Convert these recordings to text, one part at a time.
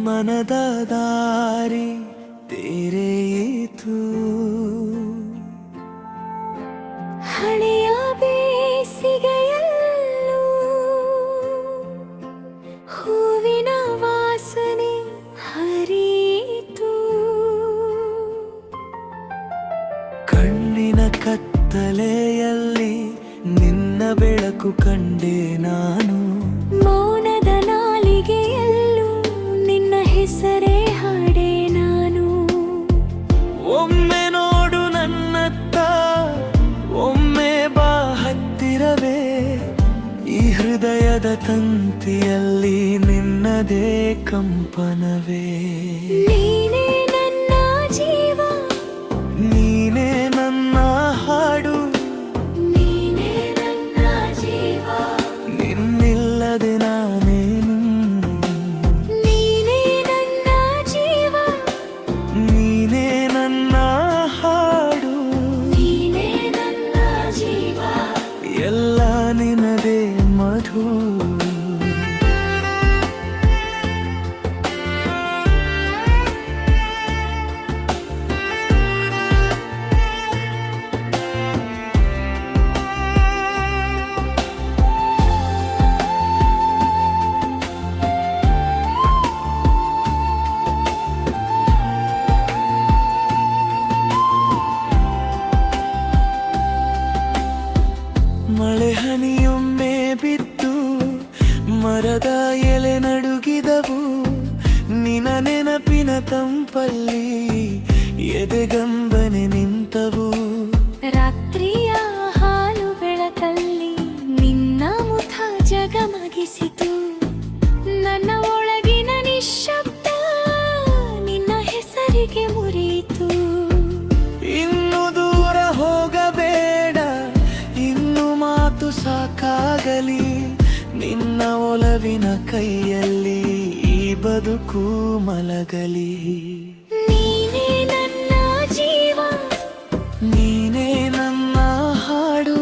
ಮನದ ದಾರಿ ತೆರೆಯಿತು. ಹಳೆಯ ಬೇಸಿಗೆಯಲ್ಲೂ ಹೂವಿನ ವಾಸನೆ ಹರಿಯಿತು. ಕಣ್ಣಿನ ಕತ್ತಲೆಯಲ್ಲಿ ನಿನ್ನ ಬೆಳಕು ಕಂಡೆ ನಾನು. ಮೌನದ ನಾಲಿಗೆಯಲ್ಲೂ ನಿನ್ನ ಹೆಸರೇ ಹಾಡೆ ನಾನು. ಒಮ್ಮೆ ನೋಡು ನನ್ನತ್ತ, ಒಮ್ಮೆ ಬಾ ಹತ್ತಿರವೇ. ಈ ಹೃದಯದ ತಂತಿಯಲ್ಲಿ ನಿನ್ನದೇ ಕಂಪನವೇ. ನೀನೇ ನನ್ನ ಜೀವ, ನೀನೇ ನನ್ನ ಹಾಡು, ನೀನೇ ನನ್ನ ಜೀವ. ನಿನ್ನಿಲ್ಲದೆ ನಾನೇನು. ನೀನೇ ನನ್ನ ಜೀವ, ನೀನೇ ನನ್ನ ಹಾಡು, ನೀನೇ ನನ್ನ ಜೀವ. ಎಲ್ಲ ನಿನದೇ ಮಧು. ಮಳೆ ಹನಿಯೊಮ್ಮೆ ಬಿದ್ದು ಮರದ ಎಲೆ ನಡುಗಿದವು. ನಿನ ನೆನಪಿನ ತಂಪಲ್ಲಿ ಎದೆಗಂಬನೆ ನಿಂತವು. ರಾತ್ರಿಯ ಹಾಲು ಬೆಳಕಲ್ಲಿ ನಿನ್ನ ಮುಖ ಜಗಮಗಿಸಿತು. ನನ್ನ ಒಳಗಿನ ನಿಶ್ಶಬ್ದ ನಿನ್ನ ಹೆಸರಿಗೆ ಮುರಿಯಿತು. ಇನ್ನು ದೂರ ಹೋಗಬೇಡ, ಇನ್ನು ಮಾತು ಸಾಕಾಗಲಿ. ನಿನ್ನ ಒಲವಿನ ಕೈಯಲ್ಲಿ ಈ ಬದುಕು ಮಲಗಲಿ. ನೀನೇ ನನ್ನ ಜೀವ, ನೀನೇ ನನ್ನ ಹಾಡು,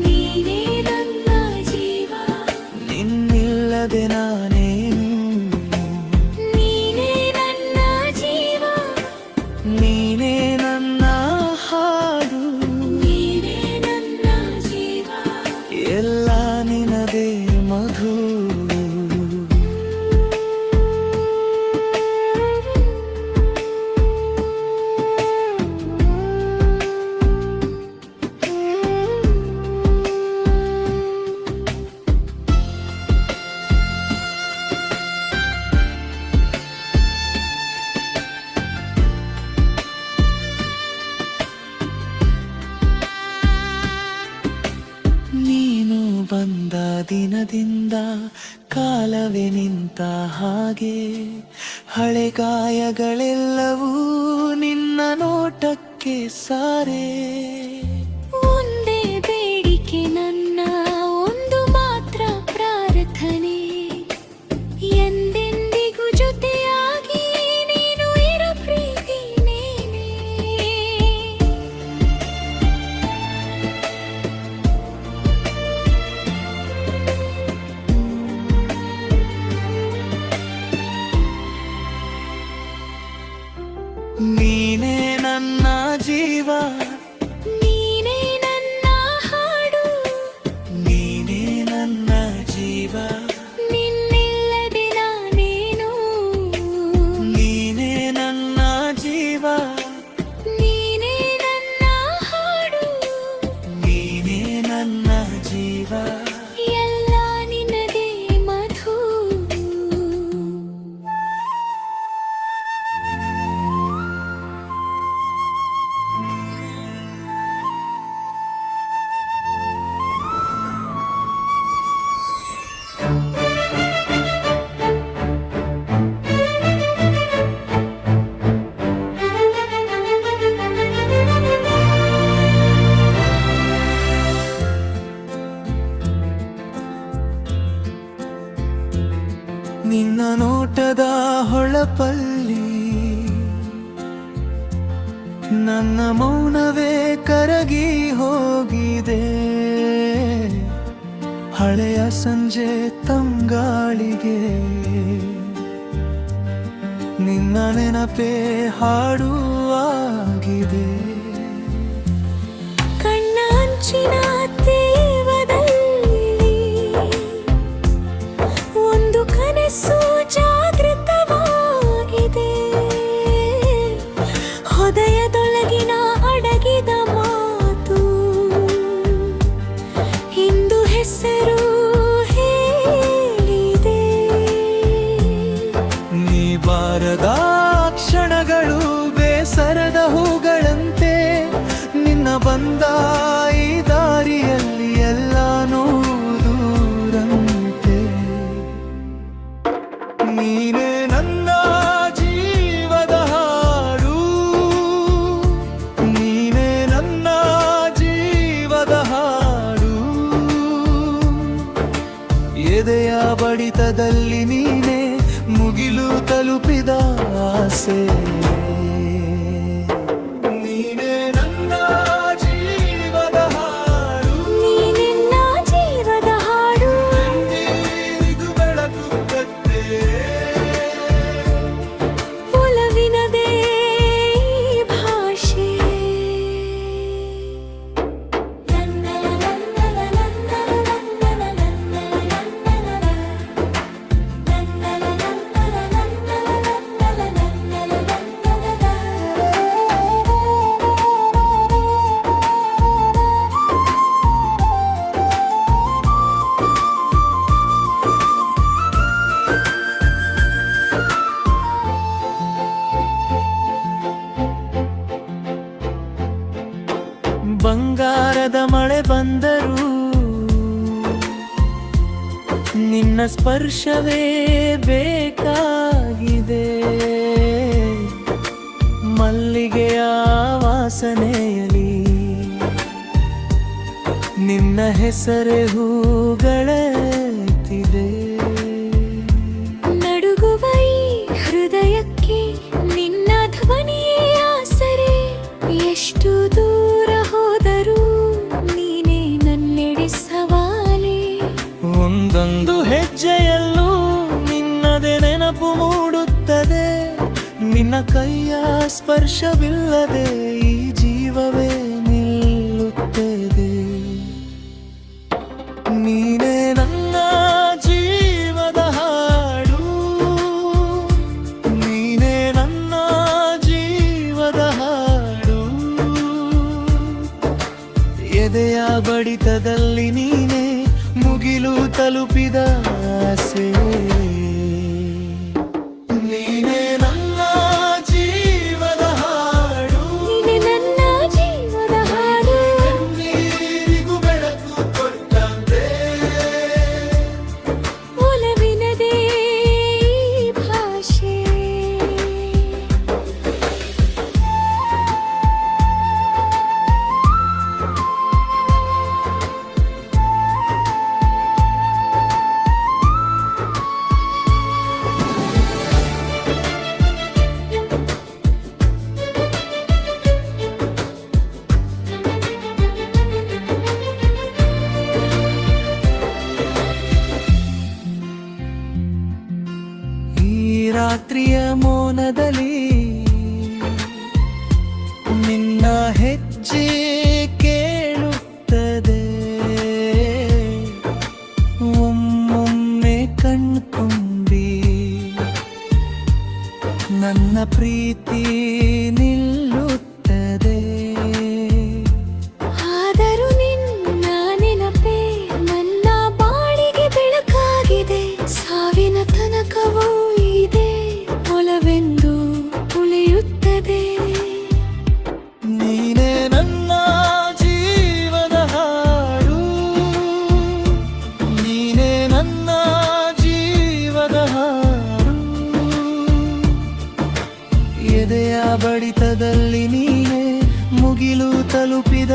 ನೀನೇ ನನ್ನ ಜೀವ. ನಿನ್ನಿಲ್ಲದೆ ನಾನೇನು. ನೀನೇ ನನ್ನ ಜೀವ, ನೀನೇ ನನ್ನ ಹಾಡು, ನೀನೇ ನನ್ನ ಜೀವ. ಎಲ್ಲ ನಿನದೇ ಮಧು. ನೀನು ಬಂದ ದಿನದಿಂದ ಕಾಲವೇ ನಿಂತ ಹಾಗೆ. ಹಳೆ ಗಾಯಗಳೆಲ್ಲವೂ ನಿನ್ನ ನೋಟಕ್ಕೆ ಸಾರೆ. ಒಂದೇ ಬೇಡಿಕೆ ನನ್ನ, ಒಂದು ಮಾತ್ರ ಪ್ರಾರ್ಥನೆ. ಎಂದೆಂದಿಗೂ ಜೊತೆಯಾಗಿ ನೀನು ಇರೋ ಪ್ರೀತಿ ನೀನೇ. ನೀನೇ ನನ್ನ ಜೀವ, ನೀನೇ ನನ್ನ ಹಾಡು, ನೀನೇ ನನ್ನ ಜೀವ. ನಿನ್ನಿಲ್ಲದೆ ನಾನೇನು. ನೀನೇ ನನ್ನ ಜೀವ, ನೀನೇ ನನ್ನ ಹಾಡು, ನೀನೇ ನನ್ನ ಜೀವ. ಎಲ್ಲ ನಿನ್ನದೇ ಮಧು. ನಿನ್ನ ನೋಟದ ಹೊಳಪಲ್ಲಿ ನನ್ನ ಮೌನವೇ ಕರಗಿ ಹೋಗಿದೆ. ಹಳೆಯ ಸಂಜೆ ತಂಗಾಳಿಗೆ ನಿನ್ನ ನೆನಪೇ ಹಾಡು ಆಗಿದೆ. ಕಣ್ಣ ಅಂಚಿನ ತೇವದಲ್ಲಿ ಒಂದು ಕನಸು ಜಾಗೃತವಾಗಿದೆ. ಹೃದಯದೊಳಗಿನ ಅಡಗಿದ ಮಾತು ಇಂದು ಹೆಸರು ಹೇಳಿದೆ. ನೀ ಬಾರದ ಕ್ಷಣಗಳು ಬೇಸರದ ಹೂಗಳಂತೆ, ನಿನ್ನ ಬಂದ ಈ ದಾರಿಯಲ್ಲಿ ಎಲ್ಲಾನೂ ದೂರಂತೆ. ನೀನೇ ನನ್ನ ಜೀವದ ಹಾಡು, ನೀನೇ ನನ್ನ ಜೀವದ ಹಾಡು. ಎದೆಯ ಬಡಿತದಲ್ಲಿ ನೀನೇ ಮುಗಿಲು ತಲುಪಿದ ಆಸೆ. ನೀನೇ ನನ್ನ ಜೀವದ ಹಾಡು, ನೀನೆನ್ನ ಜೀವದ ಹಾಡು. ಕಣ್ಣೀರಿಗೂ ಬೆಳಕು ಕತ್ತೆ. ಒಲವಿನದೇ ಭಾಷೆ. ಬಂಗಾರದ ಮಳೆ ಬಂದರೂ ನಿನ್ನ ಸ್ಪರ್ಶವೇ ಬೇಕಾಗಿದೆ. ಮಲ್ಲಿಗೆಯ ವಾಸನೆಯಲಿ ನಿನ್ನ ಹೆಸರೇ ಹೂಗಳೆತ್ತಿದೆ. ನಡುಗುವ ಈ ಹೃದಯಕ್ಕೆ ನಿನ್ನ ಧ್ವನಿಯೇ ಆಸರೆ. ಎಷ್ಟು ದೂರ ಹೋದರೂ ನೀನೇ ನನ್ನೆಡೆ ಸವಾಲೆ. ಒಂದೊಂದು ಹೆಜ್ಜೆಯಲ್ಲೂ ನಿನ್ನದೇ ನೆನಪು ಮೂಡುತ್ತದೆ. ನಿನ್ನ ಕೈಯ ಸ್ಪರ್ಶವಿಲ್ಲದೆ ಈ ಜೀವವೇ ನಿಲ್ಲುತ್ತದೆ. ನೀನೇ ನನ್ನ ಜೀವದ ಹಾಡು, ನೀನೇ ನನ್ನ ಜೀವದ ಹಾಡು. ಎದೆಯ ಬಡಿತದಲ್ಲಿ ನೀನೇ ಮುಗಿಲು ತಲುಪಿದ ಆಸೆ. ನೀನೇ ನನ್ನ ಜೀವದ ಹಾಡು, ನೀನೆ ನನ್ನ ಜೀವದ ಹಾಡು. ಕಣ್ಣೀರಿಗೂ ಬೆಳಕು ಕೊಟ್ಟಂತೆ. ಒಲವಿನದೇ ಭಾಷೆ. ಈ ರಾತ್ರಿಯ ಮೌನದಲ್ಲಿ ನಿನ್ನ ಹೆಜ್ಜೆ ಕೇಳುತ್ತದೆ. ಒಮ್ಮೊಮ್ಮೆ ಕಣ್ತುಂಬಿ ನನ್ನ ಪ್ರೀತಿ ನಿಲ್ಲುತ್ತದೆ. ಆದರೂ ನಿನ್ನ ನೆನಪೇ ನನ್ನ ಬಾಳಿಗೆ ಬೆಳಕಾಗಿದೆ. ಸಾವಿನ ತನಕವೂ ಇದೆ ಒಲವೆಂದು ಉಳಿಯುತ್ತದೆ. ನೀನೇ ನನ್ನ ಜೀವದ ಹಾಡು, ನೀನೇ ನನ್ನ ಜೀವದ ಹಾಡು. ಎದೆಯ ಬಡಿತದಲ್ಲಿ ನೀನೇ ಮುಗಿಲು ತಲುಪಿದ